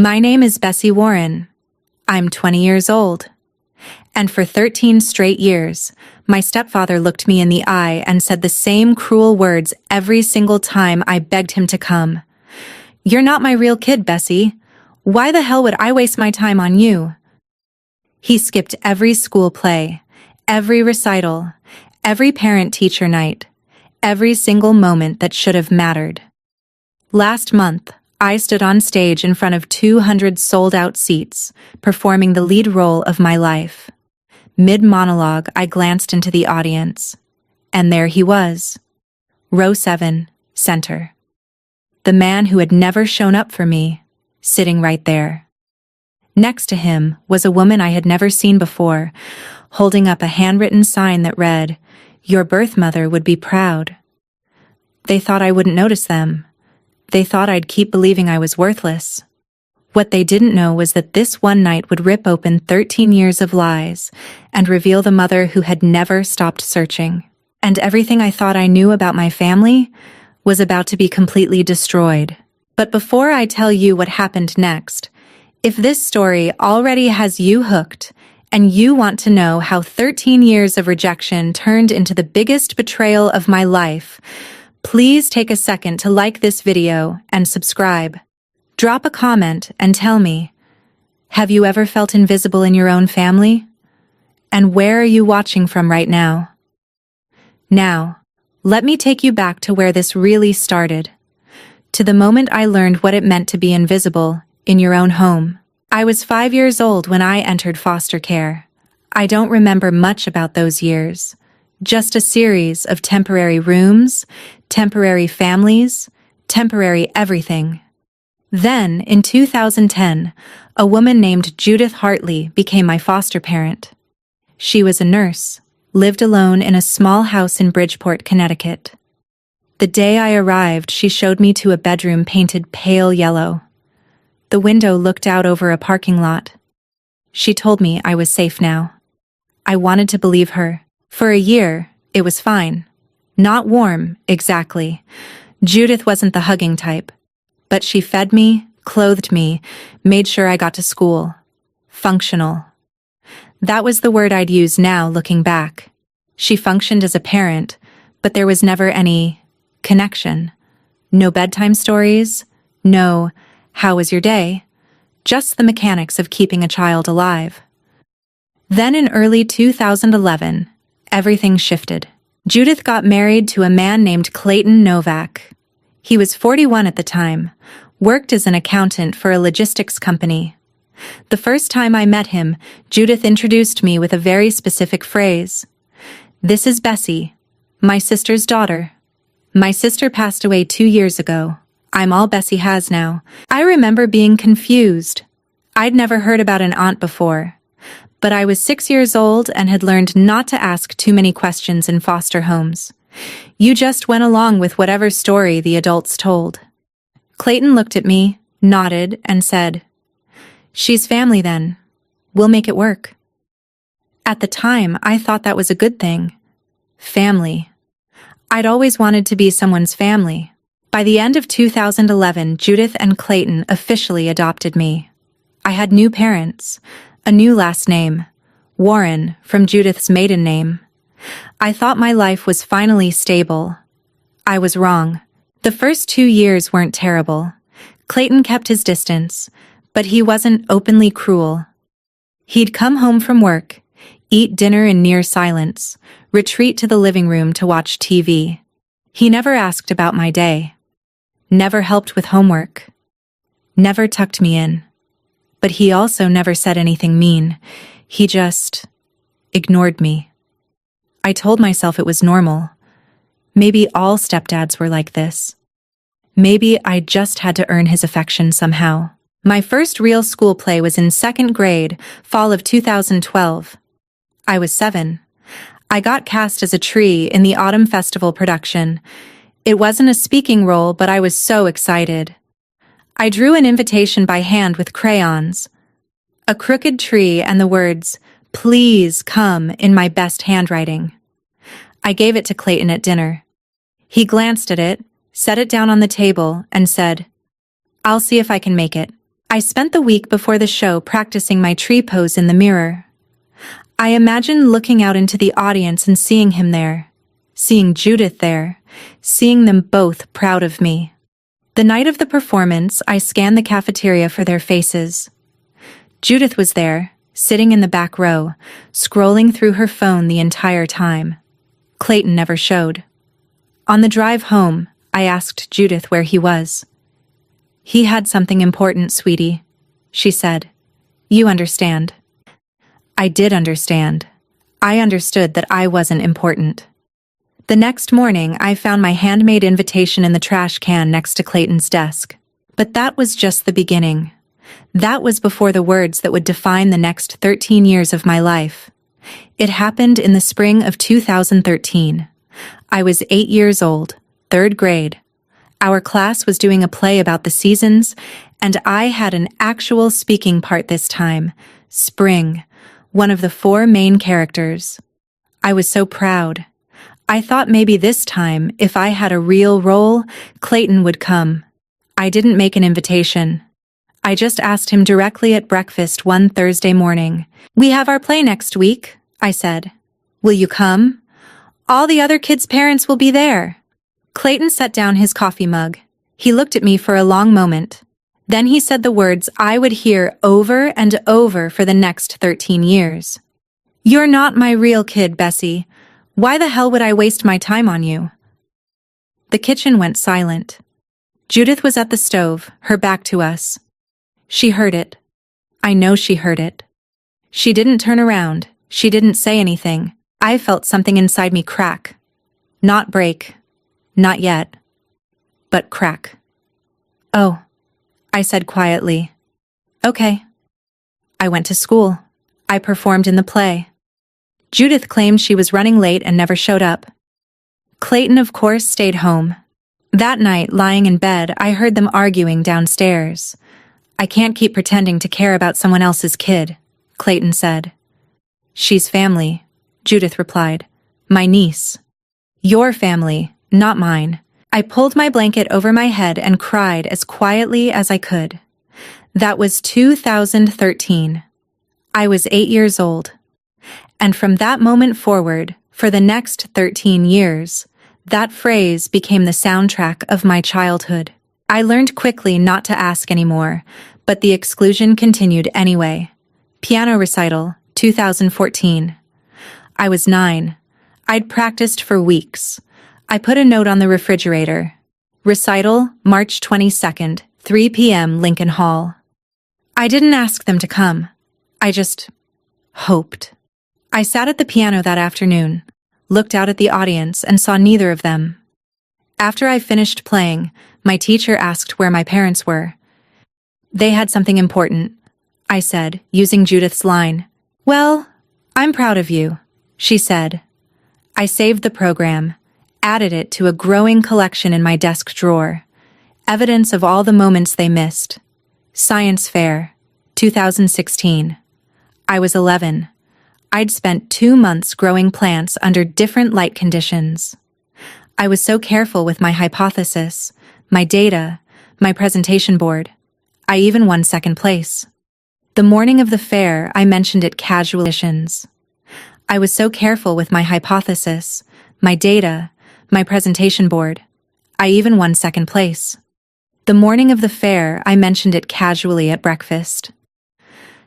My name is Bessie Warren. I'm 20 years old. And for 13 straight years, my stepfather looked me in the eye and said the same cruel words every single time I begged him to come. "You're not my real kid, Bessie. Why the hell would I waste my time on you?" He skipped every school play, every recital, every parent-teacher night, every single moment that should have mattered. Last month, I stood on stage in front of 200 sold-out seats, performing the lead role of my life. Mid-monologue, I glanced into the audience, and there he was. Row 7, center. The man who had never shown up for me, sitting right there. Next to him was a woman I had never seen before, holding up a handwritten sign that read, "Your birth mother would be proud." They thought I wouldn't notice them. They thought I'd keep believing I was worthless. What they didn't know was that this one night would rip open 13 years of lies and reveal the mother who had never stopped searching. And everything I thought I knew about my family was about to be completely destroyed. But before I tell you what happened next, if this story already has you hooked and you want to know how 13 years of rejection turned into the biggest betrayal of my life, please take a second to like this video and subscribe. Drop a comment and tell me, have you ever felt invisible in your own family? And where are you watching from right now? Now, let me take you back to where this really started. To the moment I learned what it meant to be invisible in your own home. I was 5 years old when I entered foster care. I don't remember much about those years. Just a series of temporary rooms, temporary families, temporary everything. Then, in 2010, a woman named Judith Hartley became my foster parent. She was a nurse, lived alone in a small house in Bridgeport, Connecticut. The day I arrived, she showed me to a bedroom painted pale yellow. The window looked out over a parking lot. She told me I was safe now. I wanted to believe her. For a year, it was fine. Not warm, exactly. Judith wasn't the hugging type. But she fed me, clothed me, made sure I got to school. Functional. That was the word I'd use now, looking back. She functioned as a parent, but there was never any connection. No bedtime stories, no, "How was your day?" Just the mechanics of keeping a child alive. Then in early 2011, everything shifted. Judith got married to a man named Clayton Novak. He was 41 at the time, worked as an accountant for a logistics company. The first time I met him, Judith introduced me with a very specific phrase. "This is Bessie, my sister's daughter. My sister passed away 2 years ago. I'm all Bessie has now." I remember being confused. I'd never heard about an aunt before. But I was 6 years old and had learned not to ask too many questions in foster homes. You just went along with whatever story the adults told. Clayton looked at me, nodded, and said, "She's family then. We'll make it work." At the time, I thought that was a good thing. Family. I'd always wanted to be someone's family. By the end of 2011, Judith and Clayton officially adopted me. I had new parents. A new last name, Warren, from Judith's maiden name. I thought my life was finally stable. I was wrong. The first 2 years weren't terrible. Clayton kept his distance, but he wasn't openly cruel. He'd come home from work, eat dinner in near silence, retreat to the living room to watch TV. He never asked about my day. Never helped with homework. Never tucked me in. But he also never said anything mean. He just ignored me. I told myself it was normal. Maybe all stepdads were like this. Maybe I just had to earn his affection somehow. My first real school play was in 2nd grade, fall of 2012. I was 7. I got cast as a tree in the Autumn Festival production. It wasn't a speaking role, but I was so excited. I drew an invitation by hand with crayons. A crooked tree and the words, "Please come," in my best handwriting. I gave it to Clayton at dinner. He glanced at it, set it down on the table, and said, "I'll see if I can make it." I spent the week before the show practicing my tree pose in the mirror. I imagined looking out into the audience and seeing him there, seeing Judith there, seeing them both proud of me. The night of the performance, I scanned the cafeteria for their faces. Judith was there, sitting in the back row, scrolling through her phone the entire time. Clayton never showed. On the drive home, I asked Judith where he was. "He had something important, sweetie," she said. "You understand." I did understand. I understood that I wasn't important. The next morning, I found my handmade invitation in the trash can next to Clayton's desk. But that was just the beginning. That was before the words that would define the next 13 years of my life. It happened in the spring of 2013. I was 8 years old, 3rd grade. Our class was doing a play about the seasons, and I had an actual speaking part this time, Spring, one of the 4 main characters. I was so proud. I thought maybe this time, if I had a real role, Clayton would come. I didn't make an invitation. I just asked him directly at breakfast one Thursday morning. "We have our play next week," I said. "Will you come? All the other kids' parents will be there." Clayton set down his coffee mug. He looked at me for a long moment. Then he said the words I would hear over and over for the next 13 years. "You're not my real kid, Bessie. Why the hell would I waste my time on you?" The kitchen went silent. Judith was at the stove, her back to us. She heard it. I know she heard it. She didn't turn around. She didn't say anything. I felt something inside me crack. Not break. Not yet. But crack. "Oh," I said quietly. "Okay." I went to school. I performed in the play. Judith claimed she was running late and never showed up. Clayton, of course, stayed home. That night, lying in bed, I heard them arguing downstairs. "I can't keep pretending to care about someone else's kid," Clayton said. "She's family," Judith replied. "My niece." "Your family, not mine." I pulled my blanket over my head and cried as quietly as I could. That was 2013. I was 8 years old. And from that moment forward, for the next 13 years, that phrase became the soundtrack of my childhood. I learned quickly not to ask anymore, but the exclusion continued anyway. Piano recital, 2014. I was 9. I'd practiced for weeks. I put a note on the refrigerator. Recital, March 22nd, 3 p.m. Lincoln Hall. I didn't ask them to come. I just hoped. I sat at the piano that afternoon, looked out at the audience, and saw neither of them. After I finished playing, my teacher asked where my parents were. "They had something important," I said, using Judith's line. "Well, I'm proud of you," she said. I saved the program, added it to a growing collection in my desk drawer. Evidence of all the moments they missed. Science fair, 2016. I was 11. I'd spent 2 months growing plants under different light conditions. I was so careful with my hypothesis, my data, my presentation board. I even won 2nd place. The morning of the fair, I mentioned it casually. I was so careful with my hypothesis, my data, my presentation board. I even won 2nd place. The morning of the fair, I mentioned it casually at breakfast.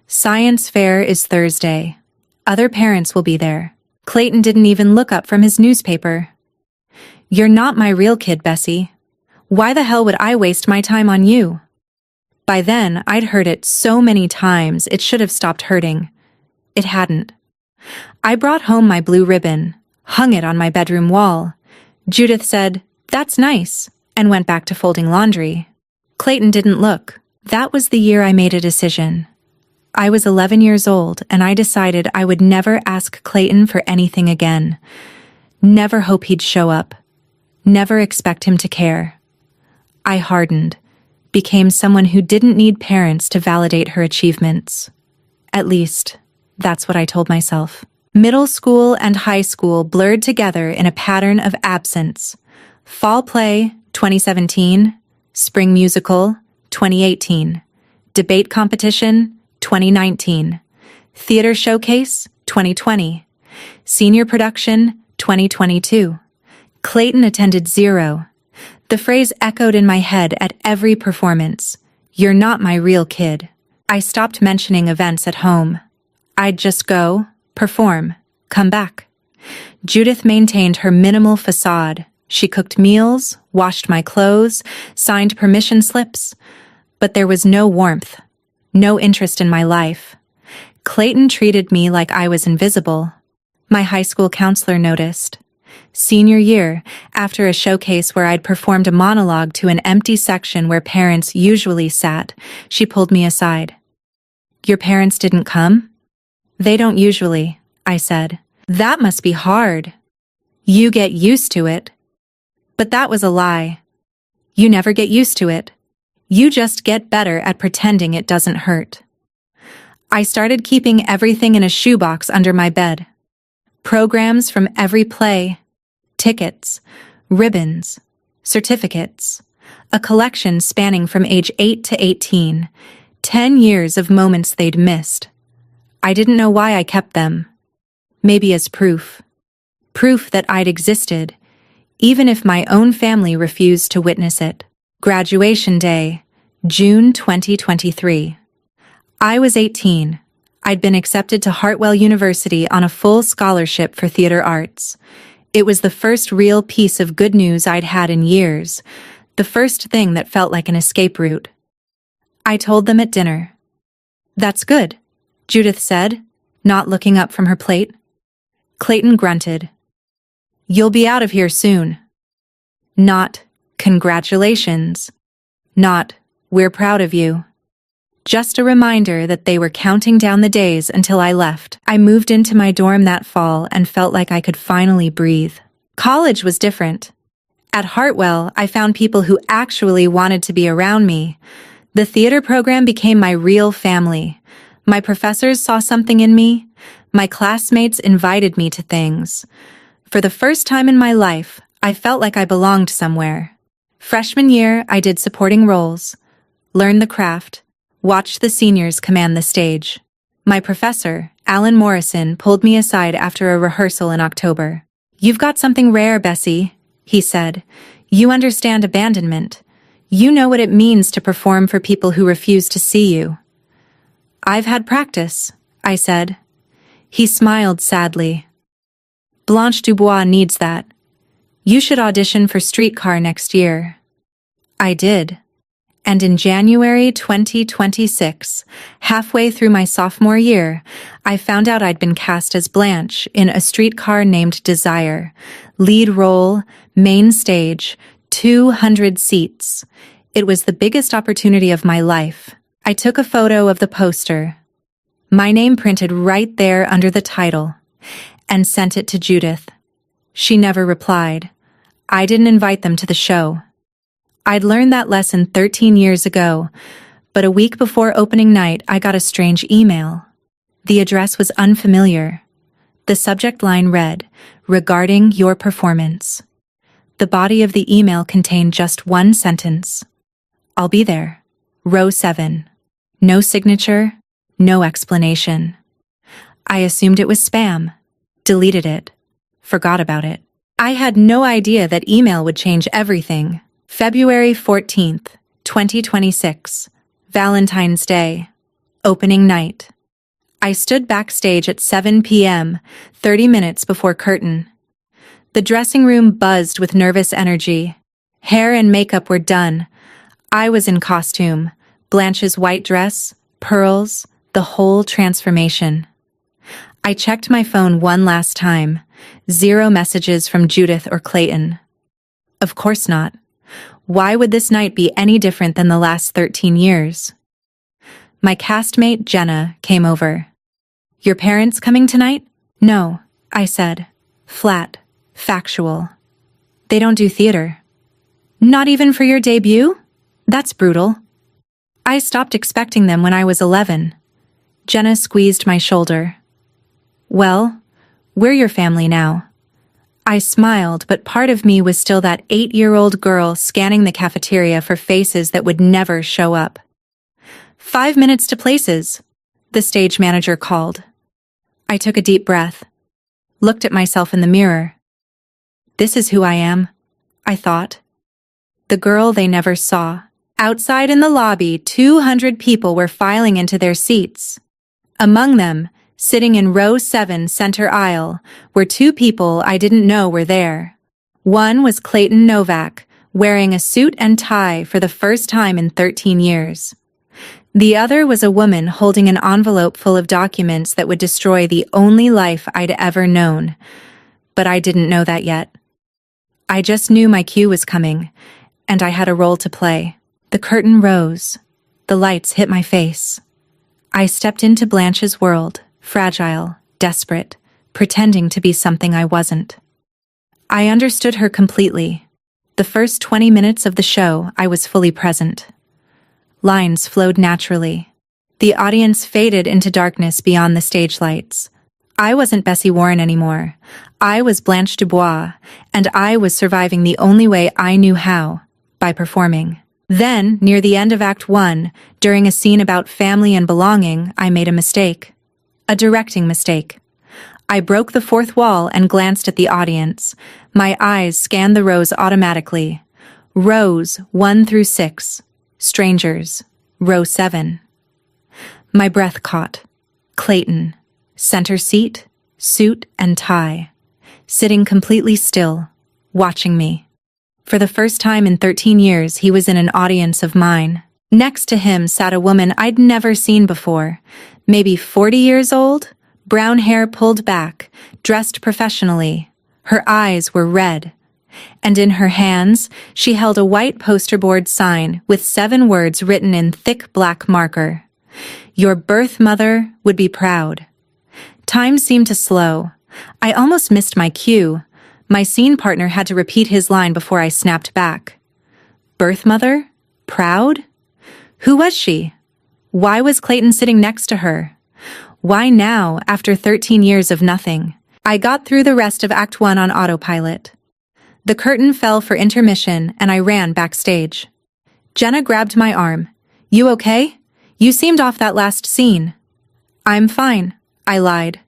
Science fair is Thursday. Other parents will be there. Clayton didn't even look up from his newspaper. "You're not my real kid, Bessie. Why the hell would I waste my time on you?" By then, I'd heard it so many times it should have stopped hurting. It hadn't. I brought home my blue ribbon, hung it on my bedroom wall. Judith said, "That's nice," and went back to folding laundry. Clayton didn't look. That was the year I made a decision. I was 11 years old, and I decided I would never ask Clayton for anything again. Never hope he'd show up. Never expect him to care. I hardened, became someone who didn't need parents to validate her achievements. At least, that's what I told myself. Middle school and high school blurred together in a pattern of absence. Fall play, 2017. Spring musical, 2018. Debate competition, 2019. Theater showcase, 2020. Senior production, 2022. Clayton attended 0. The phrase echoed in my head at every performance. You're not my real kid. I stopped mentioning events at home. I'd just go, perform, come back. Judith maintained her minimal facade. She cooked meals, washed my clothes, signed permission slips. But there was no warmth, no interest in my life. Clayton treated me like I was invisible. My high school counselor noticed. Senior year, after a showcase where I'd performed a monologue to an empty section where parents usually sat, she pulled me aside. Your parents didn't come? They don't usually, I said. That must be hard. You get used to it. But that was a lie. You never get used to it. You just get better at pretending it doesn't hurt. I started keeping everything in a shoebox under my bed. Programs from every play, tickets, ribbons, certificates, a collection spanning from age 8 to 18, 10 years of moments they'd missed. I didn't know why I kept them. Maybe as proof. Proof that I'd existed, even if my own family refused to witness it. Graduation day, June 2023. I was 18. I'd been accepted to Hartwell University on a full scholarship for theater arts. It was the first real piece of good news I'd had in years, the first thing that felt like an escape route. I told them at dinner. That's good, Judith said, not looking up from her plate. Clayton grunted. You'll be out of here soon. Not, congratulations. Not, we're proud of you. Just a reminder that they were counting down the days until I left. I moved into my dorm that fall and felt like I could finally breathe. College was different. At Hartwell, I found people who actually wanted to be around me. The theater program became my real family. My professors saw something in me. My classmates invited me to things. For the first time in my life, I felt like I belonged somewhere. Freshman year, I did supporting roles, learned the craft, watched the seniors command the stage. My professor, Alan Morrison, pulled me aside after a rehearsal in October. You've got something rare, Bessie, he said. You understand abandonment. You know what it means to perform for people who refuse to see you. I've had practice, I said. He smiled sadly. Blanche Dubois needs that. You should audition for Streetcar next year. I did. And in January 2026, halfway through my sophomore year, I found out I'd been cast as Blanche in A Streetcar Named Desire. Lead role, main stage, 200 seats. It was the biggest opportunity of my life. I took a photo of the poster, my name printed right there under the title, and sent it to Judith. She never replied. I didn't invite them to the show. I'd learned that lesson 13 years ago, but a week before opening night, I got a strange email. The address was unfamiliar. The subject line read, "Regarding your performance." The body of the email contained just one sentence. I'll be there. Row 7. No signature, no explanation. I assumed it was spam, deleted it, forgot about it. I had no idea that email would change everything. February 14th, 2026, Valentine's Day, opening night. I stood backstage at 7 p.m., 30 minutes before curtain. The dressing room buzzed with nervous energy. Hair and makeup were done. I was in costume, Blanche's white dress, pearls, the whole transformation. I checked my phone one last time. 0 messages from Judith or Clayton. Of course not. Why would this night be any different than the last 13 years? My castmate, Jenna, came over. Your parents coming tonight? No, I said. Flat, factual. They don't do theater. Not even for your debut? That's brutal. I stopped expecting them when I was 11. Jenna squeezed my shoulder. Well, we're your family now. I smiled, but part of me was still that 8-year-old girl scanning the cafeteria for faces that would never show up. 5 minutes to places, the stage manager called. I took a deep breath, looked at myself in the mirror. This is who I am, I thought. The girl they never saw. Outside in the lobby, 200 people were filing into their seats. Among them, sitting in row 7 center aisle, were 2 people I didn't know were there. One was Clayton Novak, wearing a suit and tie for the first time in 13 years. The other was a woman holding an envelope full of documents that would destroy the only life I'd ever known. But I didn't know that yet. I just knew my cue was coming, and I had a role to play. The curtain rose. The lights hit my face. I stepped into Blanche's world, fragile, desperate, pretending to be something I wasn't. I understood her completely. The first 20 minutes of the show, I was fully present. Lines flowed naturally. The audience faded into darkness beyond the stage lights. I wasn't Bessie Warren anymore. I was Blanche Dubois, and I was surviving the only way I knew how, by performing. Then, near the end of Act 1, during a scene about family and belonging, I made a mistake. A directing mistake. I broke the fourth wall and glanced at the audience. My eyes scanned the rows automatically. Rows 1 through 6. Strangers. Row 7. My breath caught. Clayton. Center seat, suit and tie. Sitting completely still, watching me. For the first time in 13 years, he was in an audience of mine. Next to him sat a woman I'd never seen before. Maybe 40 years old, brown hair pulled back, dressed professionally. Her eyes were red. And in her hands, she held a white poster board sign with 7 words written in thick black marker. Your birth mother would be proud. Time seemed to slow. I almost missed my cue. My scene partner had to repeat his line before I snapped back. Birth mother? Proud? Who was she? Why was Clayton sitting next to her? Why now, after 13 years of nothing? I got through the rest of Act 1 on autopilot. The curtain fell for intermission and I ran backstage. Jenna grabbed my arm. You okay? You seemed off that last scene. I'm fine, I lied.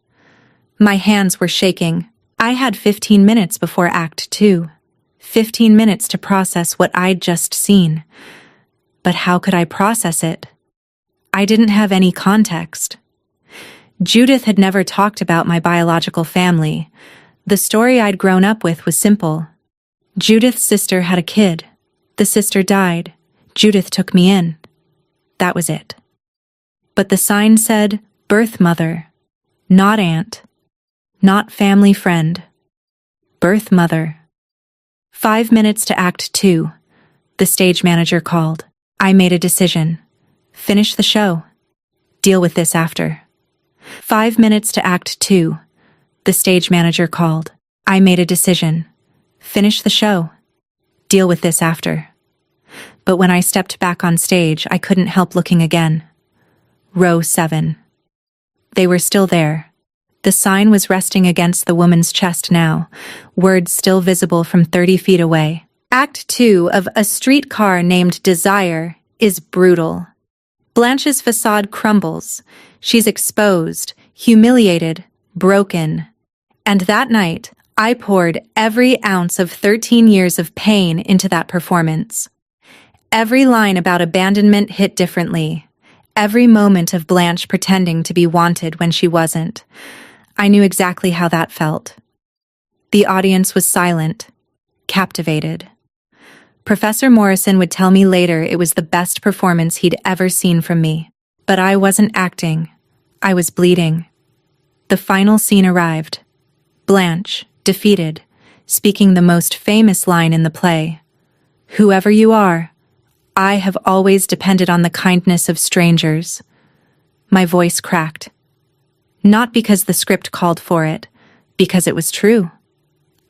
My hands were shaking. I had 15 minutes before Act 2. 15 minutes to process what I'd just seen. But how could I process it? I didn't have any context. Judith had never talked about my biological family. The story I'd grown up with was simple. Judith's sister had a kid. The sister died. Judith took me in. That was it. But the sign said, birth mother, not aunt, not family friend. Birth mother. 5 minutes to Act 2. The stage manager called. I made a decision. Finish the show. Deal with this after. 5 minutes to Act 2. The stage manager called. I made a decision. Finish the show. Deal with this after. But when I stepped back on stage, I couldn't help looking again. Row 7. They were still there. The sign was resting against the woman's chest now, words still visible from 30 feet away. Act 2 of A Streetcar Named Desire is brutal. Blanche's facade crumbles. She's exposed, humiliated, broken. And that night, I poured every ounce of 13 years of pain into that performance. Every line about abandonment hit differently. Every moment of Blanche pretending to be wanted when she wasn't. I knew exactly how that felt. The audience was silent, captivated. Professor Morrison would tell me later it was the best performance he'd ever seen from me. But I wasn't acting. I was bleeding. The final scene arrived. Blanche, defeated, speaking the most famous line in the play. Whoever you are, I have always depended on the kindness of strangers. My voice cracked. Not because the script called for it, because it was true.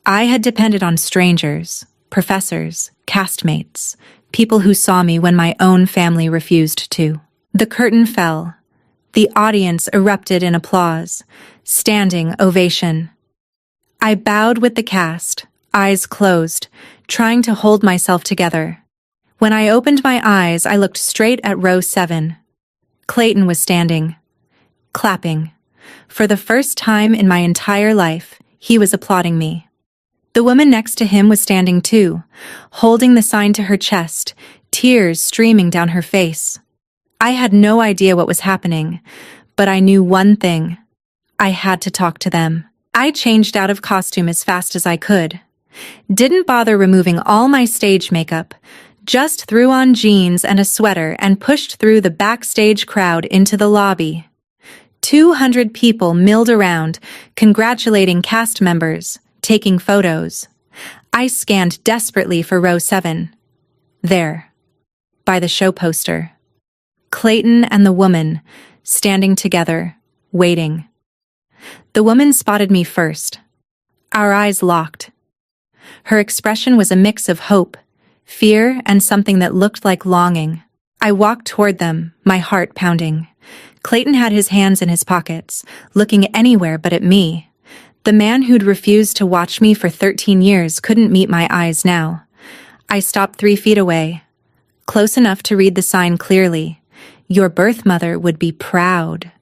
I had depended on strangers, professors, castmates, people who saw me when my own family refused to. The curtain fell. The audience erupted in applause, standing ovation. I bowed with the cast, eyes closed, trying to hold myself together. When I opened my eyes, I looked straight at row 7. Clayton was standing, clapping. For the first time in my entire life, he was applauding me. The woman next to him was standing too, holding the sign to her chest, tears streaming down her face. I had no idea what was happening, but I knew one thing. I had to talk to them. I changed out of costume as fast as I could. Didn't bother removing all my stage makeup, just threw on jeans and a sweater and pushed through the backstage crowd into the lobby. 200 people milled around, congratulating cast members, taking photos. I scanned desperately for row 7. There, by the show poster. Clayton and the woman, standing together, waiting. The woman spotted me first. Our eyes locked. Her expression was a mix of hope, fear, and something that looked like longing. I walked toward them, my heart pounding. Clayton had his hands in his pockets, looking anywhere but at me. The man who'd refused to watch me for 13 years couldn't meet my eyes now. I stopped 3 feet away, close enough to read the sign clearly. Your birth mother would be proud.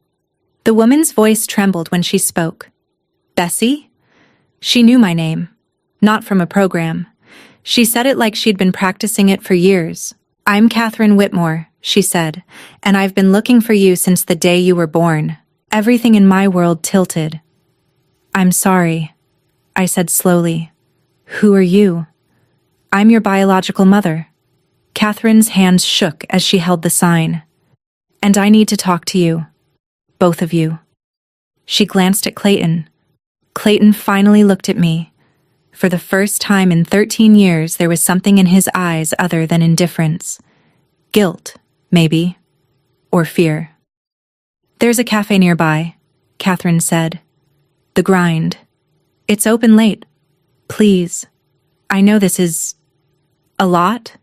The woman's voice trembled when she spoke. Bessie? She knew my name, not from a program. She said it like she'd been practicing it for years. I'm Catherine Whitmore, she said, and I've been looking for you since the day you were born. Everything in my world tilted. I'm sorry, I said slowly. Who are you? I'm your biological mother. Catherine's hands shook as she held the sign. And I need to talk to you. Both of you. She glanced at Clayton. Clayton finally looked at me. For the first time in 13 years, there was something in his eyes other than indifference. Guilt, maybe. Or fear. There's a cafe nearby, Catherine said. The Grind. It's open late. Please. I know this is a lot,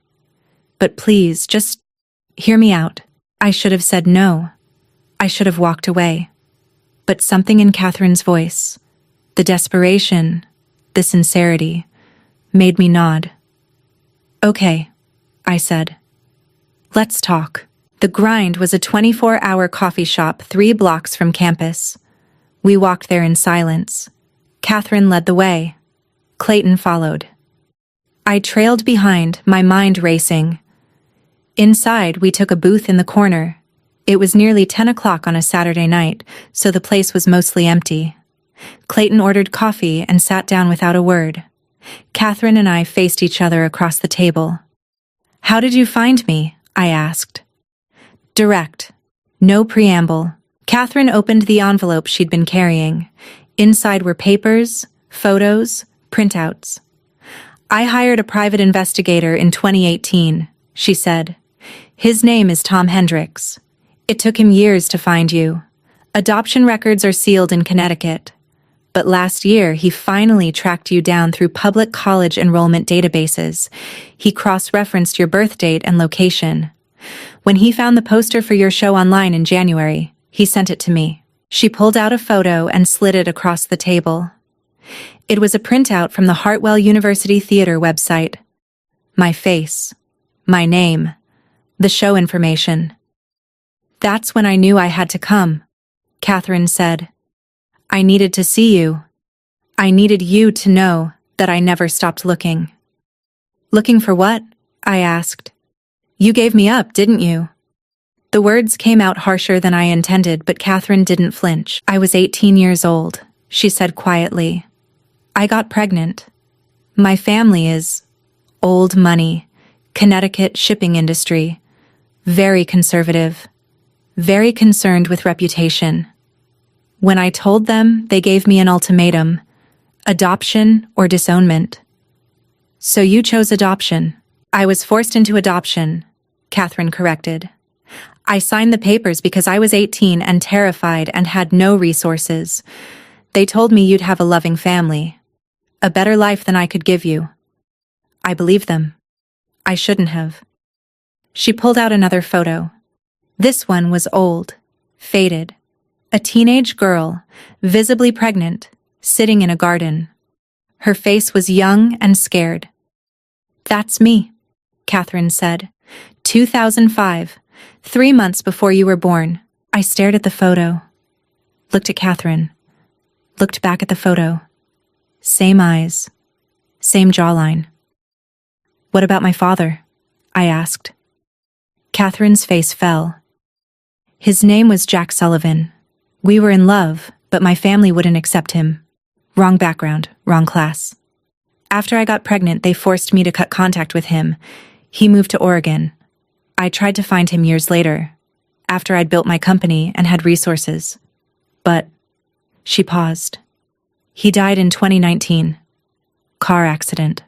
but please, just hear me out. I should have said no. I should have walked away. But something in Catherine's voice, the desperation, the sincerity, made me nod. Okay, I said. Let's talk. The Grind was a 24-hour coffee shop 3 blocks from campus. We walked there in silence. Catherine led the way. Clayton followed. I trailed behind, my mind racing. Inside, we took a booth in the corner. It was nearly 10 o'clock on a Saturday night, so the place was mostly empty. Clayton ordered coffee and sat down without a word. Catherine and I faced each other across the table. How did you find me? I asked. Direct. No preamble. Catherine opened the envelope she'd been carrying. Inside were papers, photos, printouts. I hired a private investigator in 2018, she said. His name is Tom Hendricks. It took him years to find you. Adoption records are sealed in Connecticut. But last year, he finally tracked you down through public college enrollment databases. He cross-referenced your birth date and location. When he found the poster for your show online in January, he sent it to me. She pulled out a photo and slid it across the table. It was a printout from the Hartwell University Theater website. My face. My name. The show information. That's when I knew I had to come, Catherine said. I needed to see you. I needed you to know that I never stopped looking. Looking for what? I asked. You gave me up, didn't you? The words came out harsher than I intended, but Catherine didn't flinch. I was 18 years old, she said quietly. I got pregnant. My family is old money, Connecticut shipping industry, very conservative, very concerned with reputation. When I told them, they gave me an ultimatum, adoption or disownment. So you chose adoption. I was forced into adoption, Catherine corrected. I signed the papers because I was 18 and terrified and had no resources. They told me you'd have a loving family, a better life than I could give you. I believed them. I shouldn't have. She pulled out another photo. This one was old, faded. A teenage girl, visibly pregnant, sitting in a garden. Her face was young and scared. That's me, Catherine said. 2005. 3 months before you were born. I stared at the photo, looked at Catherine, looked back at the photo. Same eyes, same jawline. What about my father? I asked. Catherine's face fell. His name was Jack Sullivan. We were in love, but my family wouldn't accept him. Wrong background, wrong class. After I got pregnant, they forced me to cut contact with him. He moved to Oregon. I tried to find him years later, after I'd built my company and had resources. But she paused. He died in 2019. Car accident.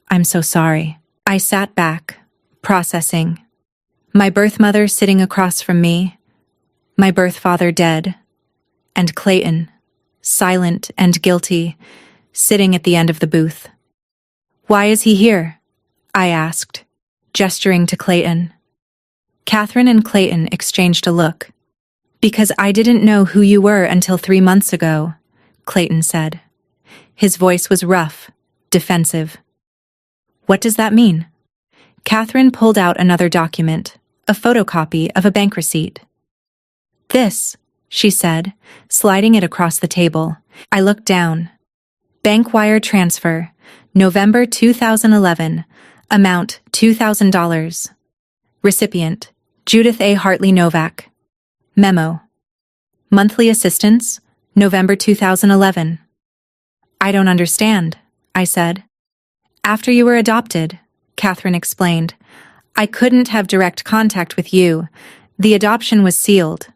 I'm so sorry. I sat back, processing. My birth mother sitting across from me, my birth father dead, and Clayton, silent and guilty, sitting at the end of the booth. Why is he here? I asked, gesturing to Clayton. Catherine and Clayton exchanged a look. Because I didn't know who you were until 3 months ago, Clayton said. His voice was rough, defensive. What does that mean? Catherine pulled out another document, a photocopy of a bank receipt. This, she said, sliding it across the table. I looked down. Bank wire transfer, November 2011, amount $2,000. Recipient, Judith A. Hartley Novak. Memo. Monthly assistance, November 2011. I don't understand, I said. After you were adopted, Catherine explained, I couldn't have direct contact with you. The adoption was sealed.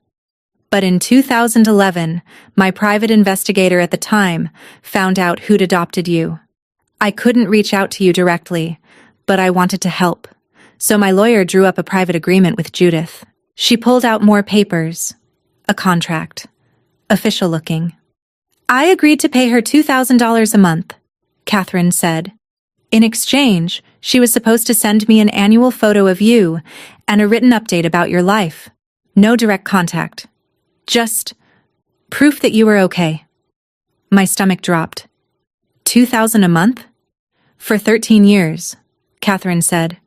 But in 2011, my private investigator at the time found out who'd adopted you. I couldn't reach out to you directly, but I wanted to help. So my lawyer drew up a private agreement with Judith. She pulled out more papers, a contract, official looking. I agreed to pay her $2,000 a month, Catherine said. In exchange, she was supposed to send me an annual photo of you and a written update about your life. No direct contact. Just proof that you were okay. My stomach dropped. $2,000 a month? For 13 years, Catherine said.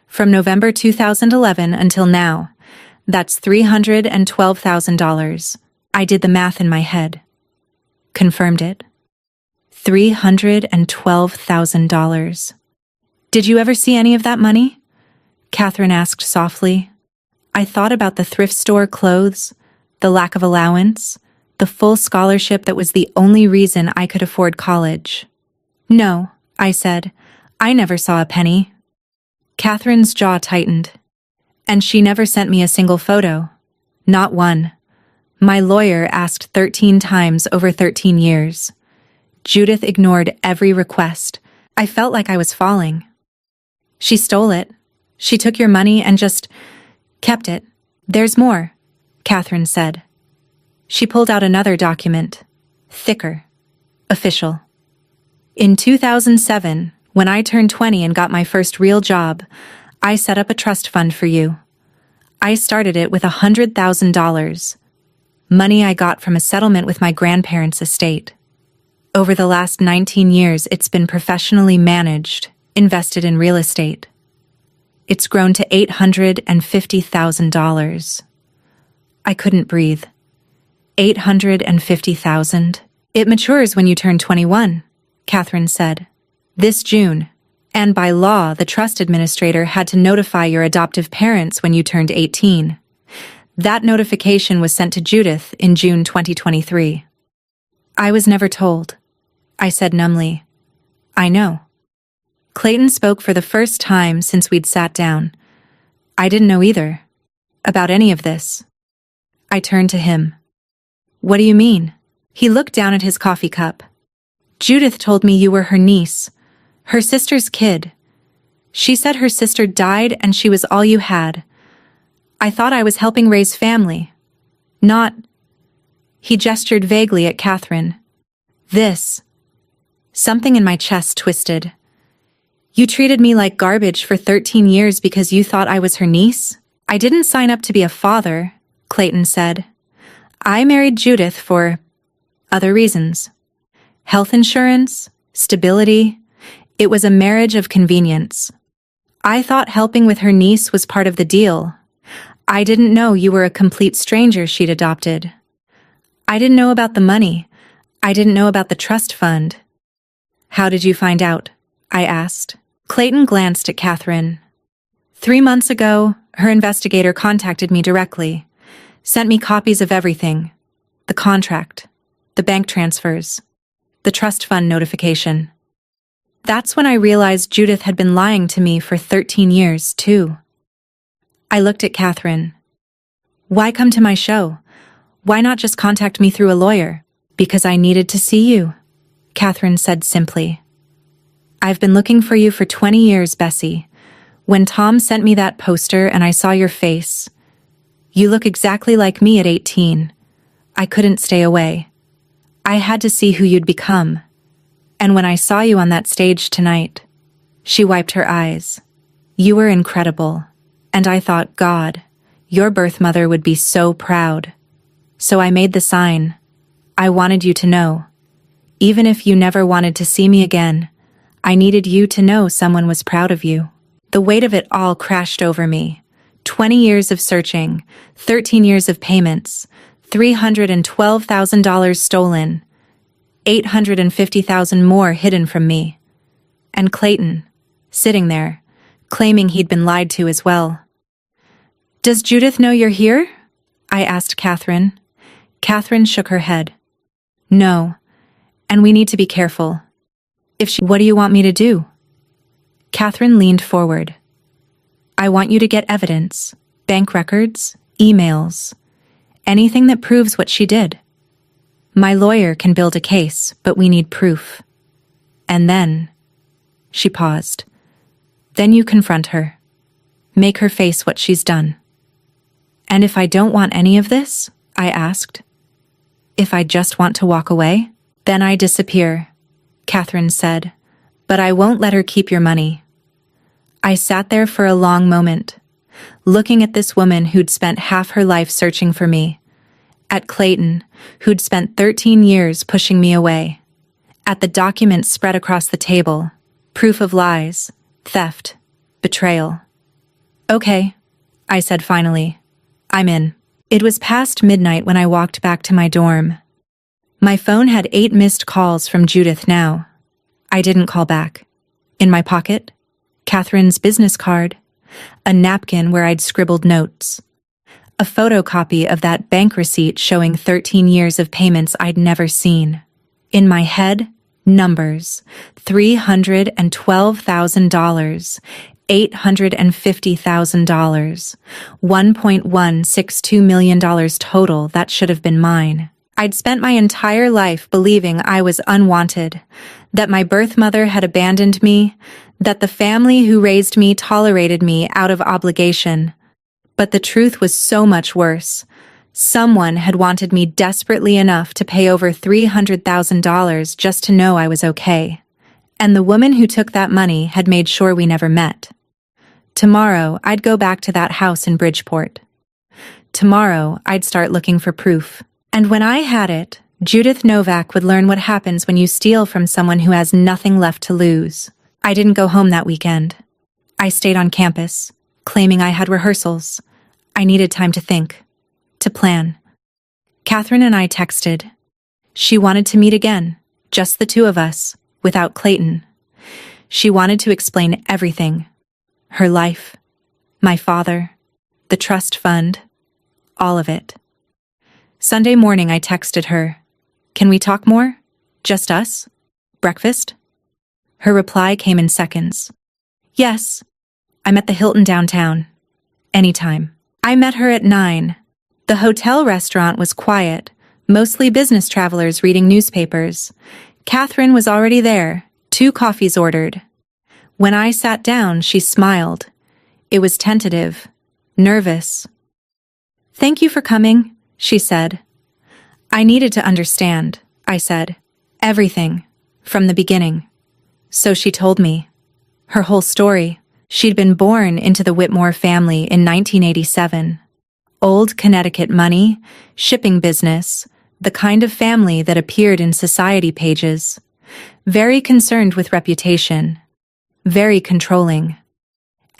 From November 2011 until now. That's $312,000. I did the math in my head. Confirmed it. $312,000. Did you ever see any of that money? Catherine asked softly. I thought about the thrift store clothes, the lack of allowance, the full scholarship that was the only reason I could afford college. No, I said. I never saw a penny. Catherine's jaw tightened. And she never sent me a single photo. Not one. My lawyer asked 13 times over 13 years. Judith ignored every request. I felt like I was falling. She stole it. She took your money and just kept it. There's more, Catherine said. She pulled out another document, thicker, official. In 2007, when I turned 20 and got my first real job, I set up a trust fund for you. I started it with $100,000, money I got from a settlement with my grandparents' estate. Over the last 19 years, it's been professionally managed, invested in real estate. It's grown to $850,000. I couldn't breathe. $850,000. It matures when you turn 21, Catherine said. This June. And by law, the trust administrator had to notify your adoptive parents when you turned 18. That notification was sent to Judith in June 2023. I was never told. I said numbly. I know. Clayton spoke for the first time since we'd sat down. I didn't know either. About any of this. I turned to him. What do you mean? He looked down at his coffee cup. Judith told me you were her niece, her sister's kid. She said her sister died and she was all you had. I thought I was helping raise family. Not... He gestured vaguely at Catherine. This. Something in my chest twisted. You treated me like garbage for 13 years because you thought I was her niece? I didn't sign up to be a father, Clayton said. I married Judith for other reasons. Health insurance, stability. It was a marriage of convenience. I thought helping with her niece was part of the deal. I didn't know you were a complete stranger she'd adopted. I didn't know about the money. I didn't know about the trust fund. How did you find out? I asked. Clayton glanced at Catherine. 3 months ago, her investigator contacted me directly, sent me copies of everything, the contract, the bank transfers, the trust fund notification. That's when I realized Judith had been lying to me for 13 years, too. I looked at Catherine. Why come to my show? Why not just contact me through a lawyer? Because I needed to see you, Catherine said simply. I've been looking for you for 20 years, Bessie. When Tom sent me that poster and I saw your face, you look exactly like me at 18. I couldn't stay away. I had to see who you'd become. And when I saw you on that stage tonight, she wiped her eyes. You were incredible. And I thought, God, your birth mother would be so proud. So I made the sign. I wanted you to know. Even if you never wanted to see me again, I needed you to know someone was proud of you. The weight of it all crashed over me. 20 years of searching, 13 years of payments, $312,000 stolen, $850,000 more hidden from me. And Clayton, sitting there, claiming he'd been lied to as well. Does Judith know you're here? I asked Catherine. Catherine shook her head. No, and we need to be careful. What do you want me to do? Catherine leaned forward. I want you to get evidence, bank records, emails, anything that proves what she did. My lawyer can build a case, but we need proof. And then, she paused. Then you confront her. Make her face what she's done. And if I don't want any of this, I asked. If I just want to walk away, then I disappear, Catherine said, but I won't let her keep your money. I sat there for a long moment, looking at this woman who'd spent half her life searching for me, at Clayton, who'd spent 13 years pushing me away, at the documents spread across the table, proof of lies, theft, betrayal. Okay, I said finally. I'm in. It was past midnight when I walked back to my dorm. My phone had 8 missed calls from Judith now. I didn't call back. In my pocket, Catherine's business card, a napkin where I'd scribbled notes, a photocopy of that bank receipt showing 13 years of payments I'd never seen. In my head, numbers, $312,000, $850,000, $1.162 million total that should have been mine. I'd spent my entire life believing I was unwanted, that my birth mother had abandoned me, that the family who raised me tolerated me out of obligation. But the truth was so much worse. Someone had wanted me desperately enough to pay over $300,000 just to know I was okay. And the woman who took that money had made sure we never met. Tomorrow, I'd go back to that house in Bridgeport. Tomorrow, I'd start looking for proof. And when I had it, Judith Novak would learn what happens when you steal from someone who has nothing left to lose. I didn't go home that weekend. I stayed on campus, claiming I had rehearsals. I needed time to think, to plan. Catherine and I texted. She wanted to meet again, just the two of us, without Clayton. She wanted to explain everything. Her life, my father, the trust fund, all of it. Sunday morning I texted her, "Can we talk more? Just us? Breakfast?" Her reply came in seconds. "Yes, I'm at the Hilton downtown. Anytime." I met her at 9. The hotel restaurant was quiet, mostly business travelers reading newspapers. Catherine was already there, 2 coffees ordered. When I sat down, she smiled. It was tentative, nervous. "Thank you for coming," she said. "I needed to understand," I said. "Everything, from the beginning." So she told me. Her whole story. She'd been born into the Whitmore family in 1987. Old Connecticut money, shipping business, the kind of family that appeared in society pages. Very concerned with reputation. Very controlling.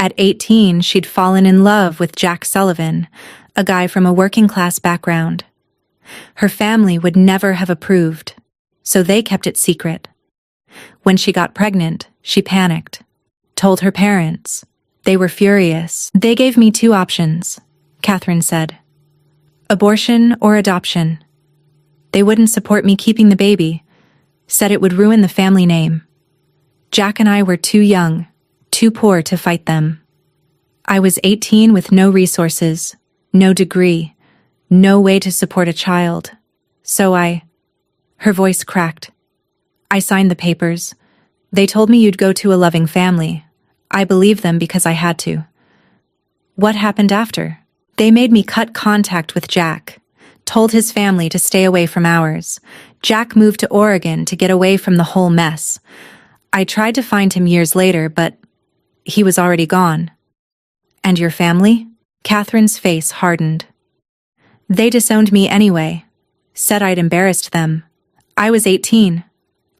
At 18, she'd fallen in love with Jack Sullivan, a guy from a working-class background. Her family would never have approved, so they kept it secret. When she got pregnant, she panicked, told her parents. They were furious. They gave me two options, Catherine said. Abortion or adoption. They wouldn't support me keeping the baby, said it would ruin the family name. Jack and I were too young, too poor to fight them. I was 18 with no resources, no degree, no way to support a child. So Her voice cracked. I signed the papers. They told me you'd go to a loving family. I believed them because I had to. What happened after? They made me cut contact with Jack, told his family to stay away from ours. Jack moved to Oregon to get away from the whole mess. I tried to find him years later, but he was already gone. And your family? Catherine's face hardened. They disowned me anyway, said I'd embarrassed them. I was 18,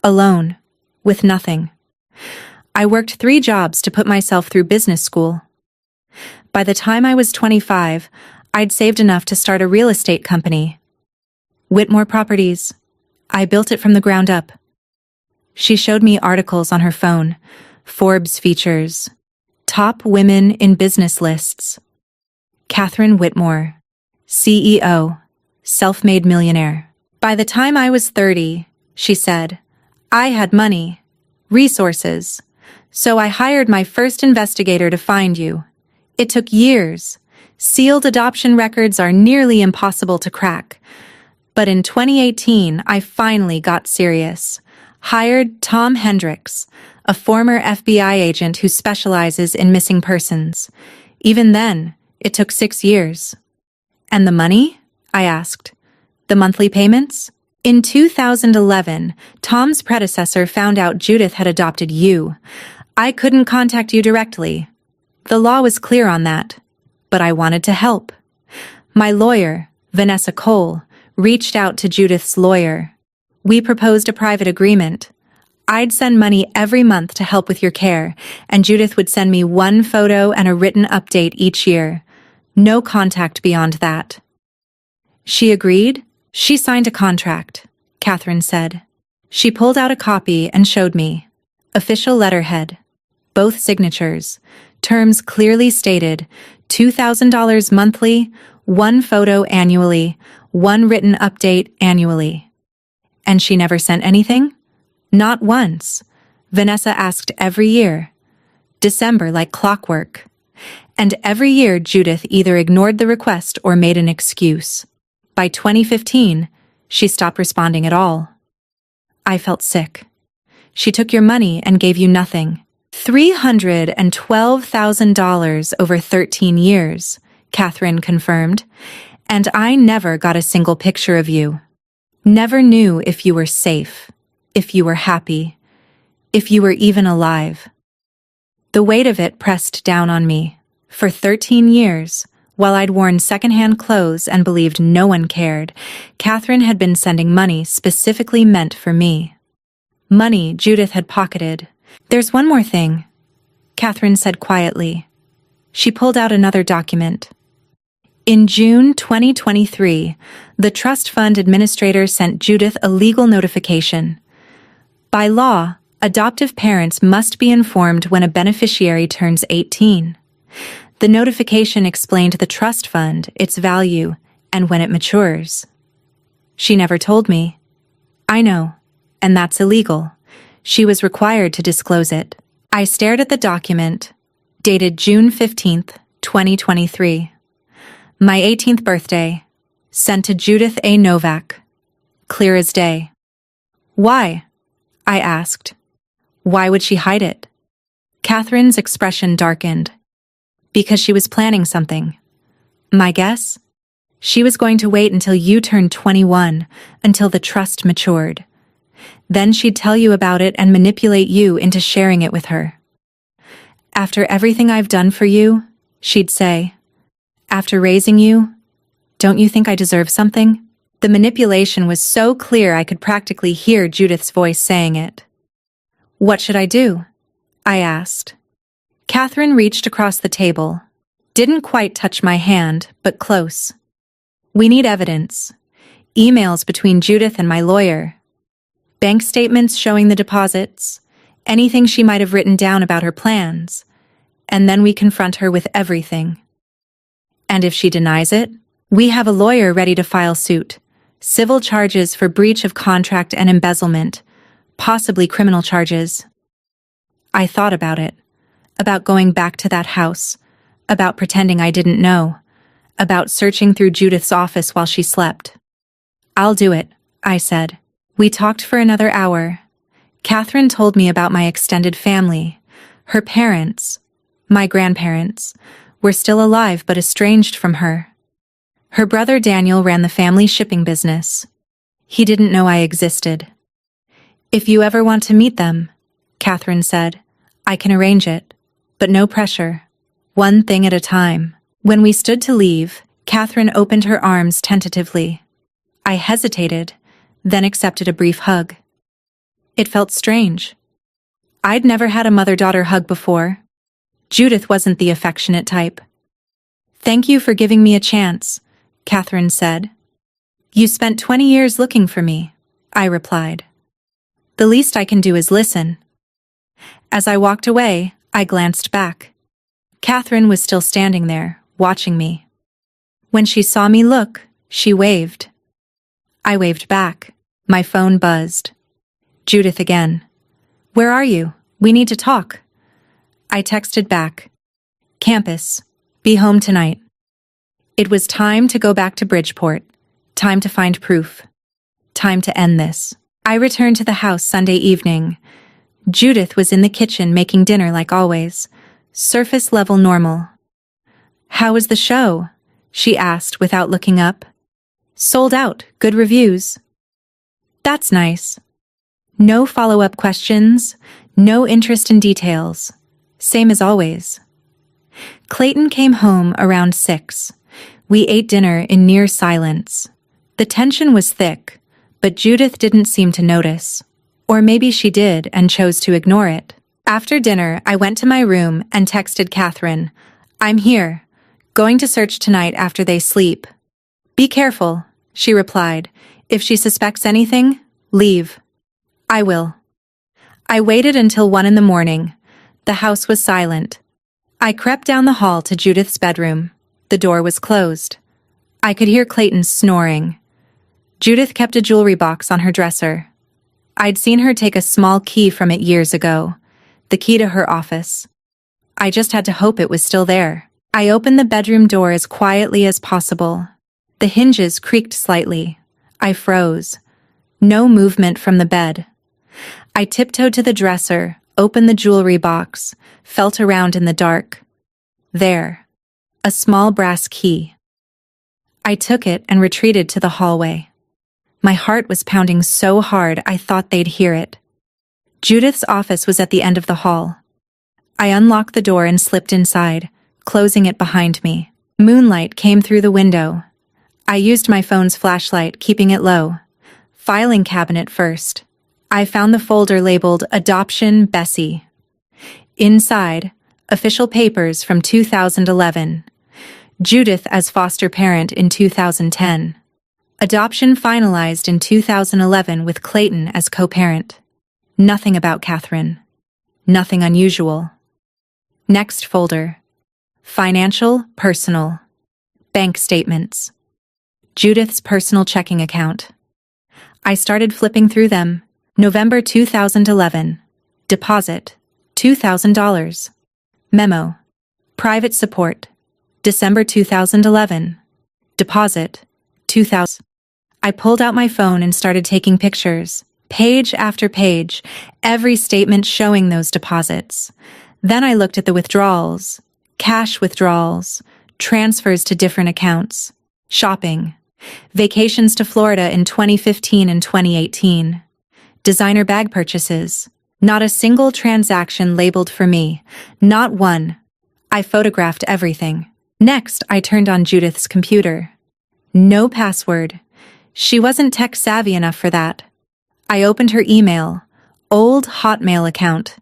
alone, with nothing. I worked 3 jobs to put myself through business school. By the time I was 25, I'd saved enough to start a real estate company. Whitmore Properties. I built it from the ground up. She showed me articles on her phone, Forbes features, top women in business lists. Catherine Whitmore, CEO, self-made millionaire. By the time I was 30, she said, I had money, resources, so I hired my first investigator to find you. It took years. Sealed adoption records are nearly impossible to crack. But in 2018, I finally got serious. Hired Tom Hendricks, a former FBI agent who specializes in missing persons. Even then, it took 6 years. And the money? I asked. The monthly payments? In 2011, Tom's predecessor found out Judith had adopted you. I couldn't contact you directly. The law was clear on that, but I wanted to help. My lawyer, Vanessa Cole, reached out to Judith's lawyer. We proposed a private agreement. I'd send money every month to help with your care, and Judith would send me 1 photo and a written update each year. No contact beyond that. She agreed. She signed a contract, Catherine said. She pulled out a copy and showed me. Official letterhead. Both signatures. Terms clearly stated. $2,000 monthly, 1 photo annually, 1 written update annually. And she never sent anything? Not once. Vanessa asked every year. December like clockwork. And every year Judith either ignored the request or made an excuse. By 2015, she stopped responding at all. I felt sick. She took your money and gave you nothing. $312,000 over 13 years, Catherine confirmed, and I never got a single picture of you. Never knew if you were safe, if you were happy, if you were even alive. The weight of it pressed down on me. For 13 years, while I'd worn secondhand clothes and believed no one cared, Catherine had been sending money specifically meant for me. Money Judith had pocketed. There's one more thing, Catherine said quietly. She pulled out another document. In June 2023, the trust fund administrator sent Judith a legal notification. By law, adoptive parents must be informed when a beneficiary turns 18. The notification explained the trust fund, its value, and when it matures. She never told me. I know, and that's illegal. She was required to disclose it. I stared at the document, dated June 15th, 2023. My 18th birthday, sent to Judith A. Novak. Clear as day. Why? I asked. Why would she hide it? Catherine's expression darkened. Because she was planning something. My guess? She was going to wait until you turned 21, until the trust matured. Then she'd tell you about it and manipulate you into sharing it with her. After everything I've done for you, she'd say, after raising you, don't you think I deserve something? The manipulation was so clear I could practically hear Judith's voice saying it. What should I do? I asked. Catherine reached across the table. Didn't quite touch my hand, but close. We need evidence. Emails between Judith and my lawyer. Bank statements showing the deposits. Anything she might have written down about her plans. And then we confront her with everything. And if she denies it, we have a lawyer ready to file suit. Civil charges for breach of contract and embezzlement. Possibly criminal charges. I thought about it. About going back to that house. About pretending I didn't know. About searching through Judith's office while she slept. I'll do it, I said. We talked for another hour. Catherine told me about my extended family. Her parents, my grandparents, were still alive but estranged from her. Her brother Daniel ran the family shipping business. He didn't know I existed. If you ever want to meet them, Catherine said, I can arrange it, but no pressure. One thing at a time. When we stood to leave, Catherine opened her arms tentatively. I hesitated, then accepted a brief hug. It felt strange. I'd never had a mother-daughter hug before. Judith wasn't the affectionate type. Thank you for giving me a chance, Catherine said. You spent 20 years looking for me, I replied. The least I can do is listen. As I walked away, I glanced back. Catherine was still standing there, watching me. When she saw me look, she waved. I waved back. My phone buzzed. Judith again. Where are you? We need to talk. I texted back. Campus. Be home tonight. It was time to go back to Bridgeport. Time to find proof. Time to end this. I returned to the house Sunday evening. Judith was in the kitchen making dinner like always. Surface level normal. How was the show? She asked without looking up. Sold out. Good reviews. That's nice. No follow-up questions. No interest in details. Same as always. Clayton came home around 6. We ate dinner in near silence. The tension was thick, but Judith didn't seem to notice. Or maybe she did and chose to ignore it. After dinner, I went to my room and texted Catherine. I'm here. Going to search tonight after they sleep. Be careful, she replied. If she suspects anything, leave. I will. I waited until 1 in the morning. The house was silent. I crept down the hall to Judith's bedroom. The door was closed. I could hear Clayton snoring. Judith kept a jewelry box on her dresser. I'd seen her take a small key from it years ago. The key to her office. I just had to hope it was still there. I opened the bedroom door as quietly as possible. The hinges creaked slightly. I froze. No movement from the bed. I tiptoed to the dresser, opened the jewelry box, felt around in the dark. There. A small brass key. I took it and retreated to the hallway. My heart was pounding so hard I thought they'd hear it. Judith's office was at the end of the hall. I unlocked the door and slipped inside, closing it behind me. Moonlight came through the window. I used my phone's flashlight, keeping it low. Filing cabinet first. I found the folder labeled Adoption Bessie. Inside, official papers from 2011. Judith as foster parent in 2010. Adoption finalized in 2011 with Clayton as co-parent. Nothing about Catherine. Nothing unusual. Next folder. Financial, personal. Bank statements. Judith's personal checking account. I started flipping through them. November 2011. Deposit. $2,000. Memo. Private support. December 2011. Deposit. $2,000. I pulled out my phone and started taking pictures. Page after page, every statement showing those deposits. Then I looked at the withdrawals, cash withdrawals, transfers to different accounts, shopping, vacations to Florida in 2015 and 2018, designer bag purchases. Not a single transaction labeled for me, not one. I photographed everything. Next, I turned on Judith's computer. No password. She wasn't tech-savvy enough for that. I opened her email, old Hotmail account.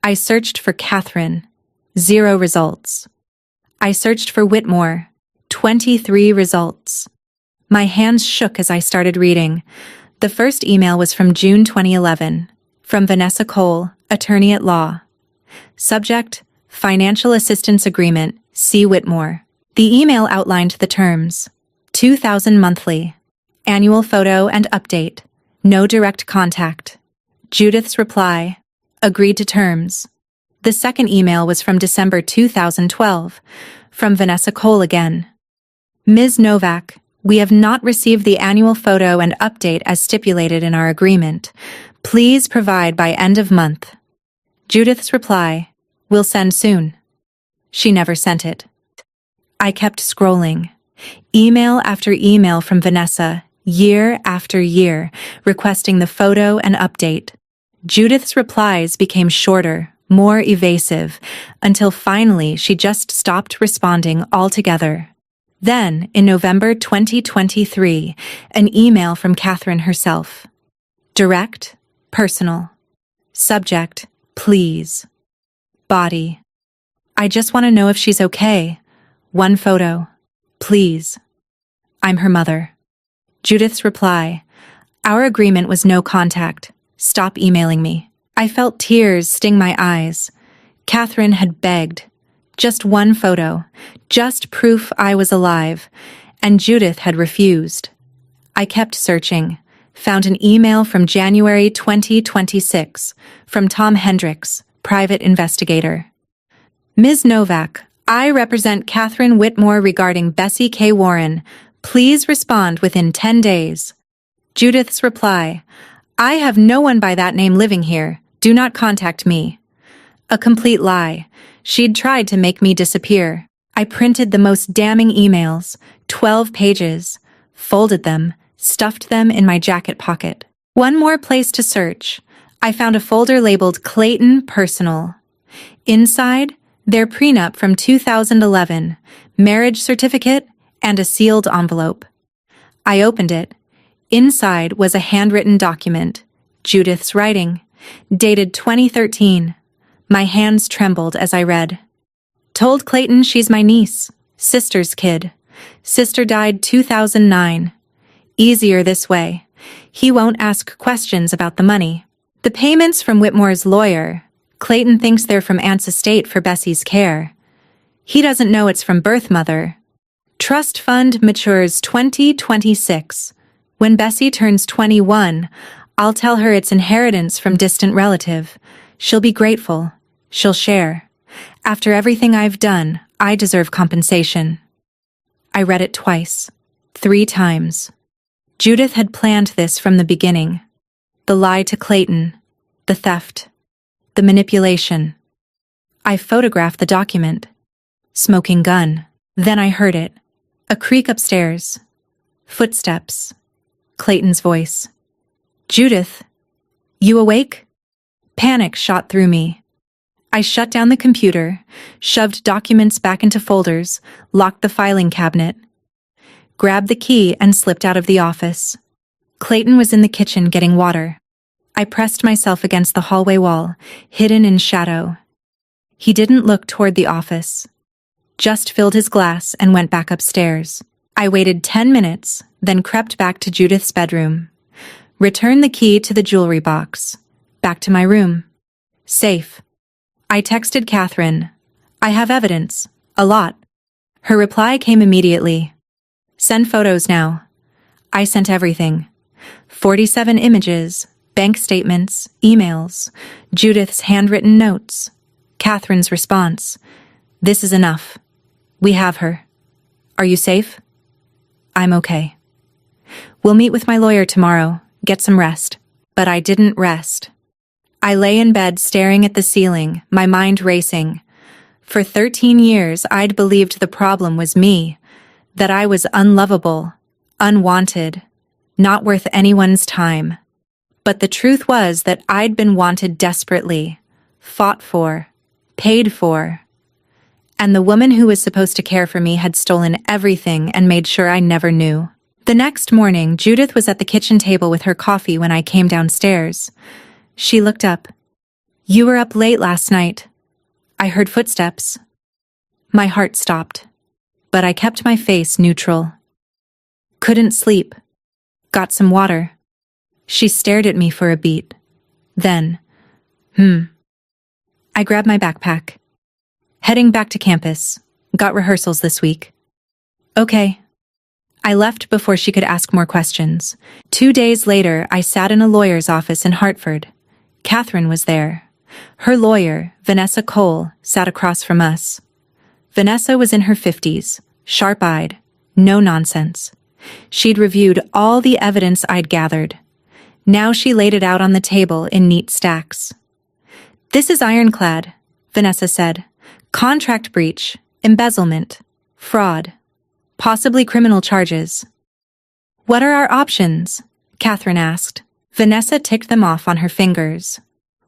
I searched for Catherine. 0 results. I searched for Whitmore. 23 results. My hands shook as I started reading. The first email was from June 2011, from Vanessa Cole, attorney at law. Subject: Financial Assistance Agreement, C. Whitmore. The email outlined the terms. $2,000 monthly. Annual photo and update. No direct contact. Judith's reply: agreed to terms. The second email was from December 2012, from Vanessa Cole again. Ms. Novak, we have not received the annual photo and update as stipulated in our agreement. Please provide by end of month. Judith's reply: we'll send soon. She never sent it. I kept scrolling. Email after email from Vanessa, year after year, requesting the photo and update. Judith's replies became shorter, more evasive, until finally she just stopped responding altogether. Then, in November 2023, an email from Catherine herself. Direct, personal. Subject: please. Body: I just want to know if she's okay. One photo. Please. I'm her mother. Judith's reply: our agreement was no contact. Stop emailing me. I felt tears sting my eyes. Catherine had begged. Just one photo. Just proof I was alive. And Judith had refused. I kept searching. Found an email from January 2026 from Tom Hendricks, private investigator. Ms. Novak, I represent Catherine Whitmore regarding Bessie K. Warren. Please respond within 10 days. Judith's reply: I have no one by that name living here. Do not contact me. A complete lie. She'd tried to make me disappear. I printed the most damning emails, 12 pages, folded them, stuffed them in my jacket pocket. One more place to search. I found a folder labeled Clayton Personal. Inside, their prenup from 2011, marriage certificate, and a sealed envelope. I opened it. Inside was a handwritten document, Judith's writing, dated 2013. My hands trembled as I read. Told Clayton she's my niece, sister's kid. Sister died 2009. Easier this way. He won't ask questions about the money. The payments from Whitmore's lawyer. Clayton thinks they're from Aunt's estate for Bessie's care. He doesn't know it's from birth mother. Trust fund matures 2026. When Bessie turns 21, I'll tell her it's inheritance from distant relative. She'll be grateful. She'll share. After everything I've done, I deserve compensation. I read it twice. 3 times. Judith had planned this from the beginning. The lie to Clayton. The theft. The manipulation. I photographed the document. Smoking gun. Then I heard it. A creak upstairs. Footsteps. Clayton's voice. Judith, you awake? Panic shot through me. I shut down the computer, shoved documents back into folders, locked the filing cabinet, grabbed the key and slipped out of the office. Clayton was in the kitchen getting water. I pressed myself against the hallway wall, hidden in shadow. He didn't look toward the office, just filled his glass and went back upstairs. I waited 10 minutes, then crept back to Judith's bedroom. Returned the key to the jewelry box. Back to my room. Safe. I texted Catherine. I have evidence. A lot. Her reply came immediately. Send photos now. I sent everything. 47 images, bank statements, emails, Judith's handwritten notes. Catherine's response. This is enough. We have her. Are you safe? I'm okay. We'll meet with my lawyer tomorrow. Get some rest. But I didn't rest. I lay in bed staring at the ceiling, my mind racing. For 13 years, I'd believed the problem was me, that I was unlovable, unwanted, not worth anyone's time. But the truth was that I'd been wanted desperately, fought for, paid for. And the woman who was supposed to care for me had stolen everything and made sure I never knew. The next morning, Judith was at the kitchen table with her coffee when I came downstairs. She looked up. You were up late last night. I heard footsteps. My heart stopped, but I kept my face neutral. Couldn't sleep. Got some water. She stared at me for a beat. Then, I grabbed my backpack. Heading back to campus. Got rehearsals this week. Okay. I left before she could ask more questions. 2 days later, I sat in a lawyer's office in Hartford. Catherine was there. Her lawyer, Vanessa Cole, sat across from us. Vanessa was in her 50s, sharp-eyed, no nonsense. She'd reviewed all the evidence I'd gathered. Now she laid it out on the table in neat stacks. "This is ironclad," Vanessa said. "Contract breach, embezzlement, fraud, possibly criminal charges." "What are our options?" Catherine asked. Vanessa ticked them off on her fingers.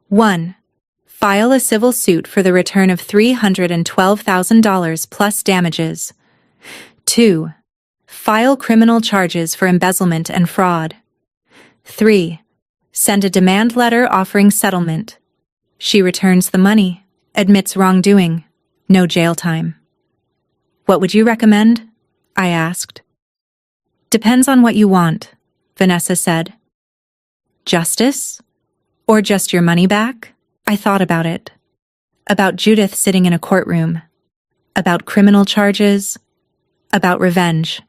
1. File a civil suit for the return of $312,000 plus damages. 2. File criminal charges for embezzlement and fraud. 3. Send a demand letter offering settlement. She returns the money, admits wrongdoing, no jail time. "What would you recommend?" I asked. "Depends on what you want," Vanessa said. "Justice? Or just your money back?" I thought about it. About Judith sitting in a courtroom. About criminal charges. About revenge.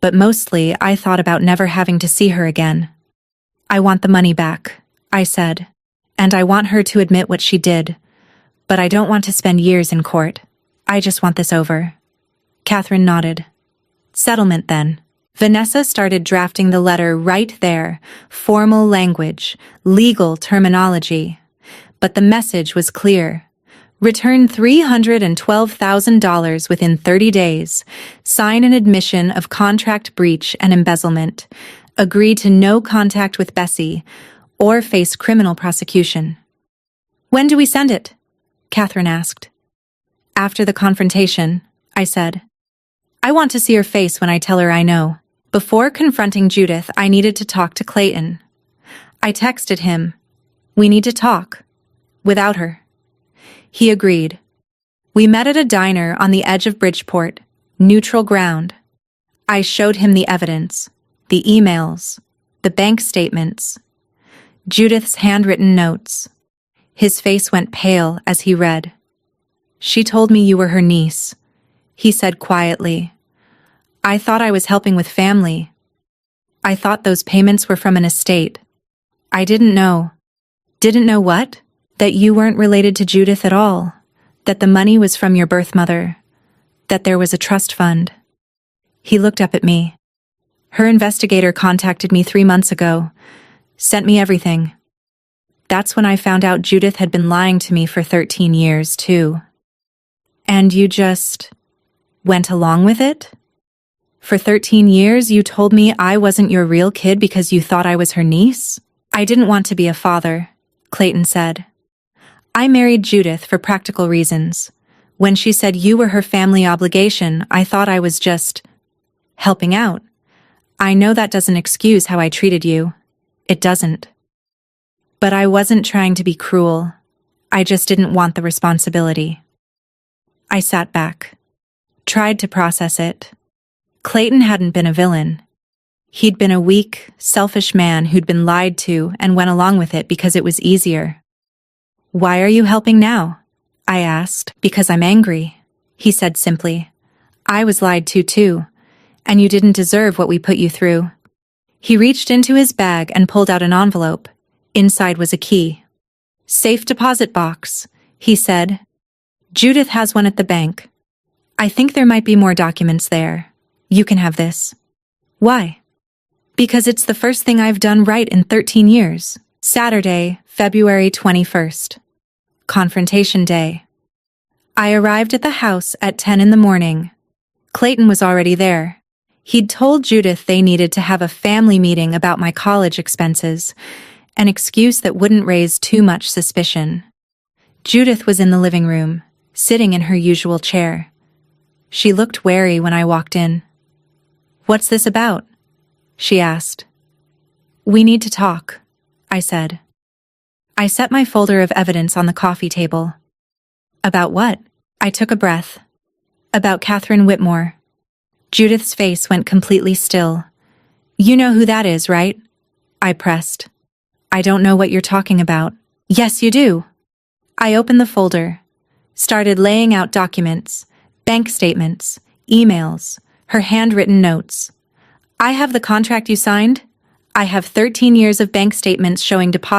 But mostly, I thought about never having to see her again. "I want the money back," I said. "And I want her to admit what she did. But I don't want to spend years in court. I just want this over." Catherine nodded. "Settlement, then." Vanessa started drafting the letter right there, formal language, legal terminology. But the message was clear. Return $312,000 within 30 days. Sign an admission of contract breach and embezzlement. Agree to no contact with Bessie, or face criminal prosecution. "When do we send it?" Catherine asked. "After the confrontation," I said. "I want to see her face when I tell her I know." Before confronting Judith, I needed to talk to Clayton. I texted him, "We need to talk." Without her. He agreed. We met at a diner on the edge of Bridgeport, neutral ground. I showed him the evidence, the emails, the bank statements, Judith's handwritten notes. His face went pale as he read. "She told me you were her niece," he said quietly. "I thought I was helping with family. I thought those payments were from an estate. I didn't know." "Didn't know what?" "That you weren't related to Judith at all. That the money was from your birth mother. That there was a trust fund." He looked up at me. "Her investigator contacted me 3 months ago. Sent me everything." That's when I found out Judith had been lying to me for 13 years, too. "And you just went along with it? For 13 years you told me I wasn't your real kid because you thought I was her niece?" "I didn't want to be a father," Clayton said. "I married Judith for practical reasons. When she said you were her family obligation, I thought I was just helping out. I know that doesn't excuse how I treated you. It doesn't. But I wasn't trying to be cruel. I just didn't want the responsibility." I sat back. Tried to process it. Clayton hadn't been a villain. He'd been a weak, selfish man who'd been lied to and went along with it because it was easier. "Why are you helping now?" I asked. "Because I'm angry," he said simply. "I was lied to too, and you didn't deserve what we put you through." He reached into his bag and pulled out an envelope. Inside was a key. "Safe deposit box," he said. "Judith has one at the bank. I think there might be more documents there. You can have this." "Why?" "Because it's the first thing I've done right in 13 years. Saturday, February 21st. Confrontation Day. I arrived at the house at 10 in the morning. Clayton was already there. He'd told Judith they needed to have a family meeting about my college expenses, an excuse that wouldn't raise too much suspicion. Judith was in the living room, sitting in her usual chair. She looked wary when I walked in. "What's this about?" she asked. "We need to talk," I said. I set my folder of evidence on the coffee table. About what? I took a breath. About Catherine Whitmore. Judith's face went completely still. You know who that is, right? I pressed. I don't know what you're talking about. Yes, you do. I opened the folder, started laying out documents, bank statements, emails, her handwritten notes. I have the contract you signed. I have 13 years of bank statements showing deposits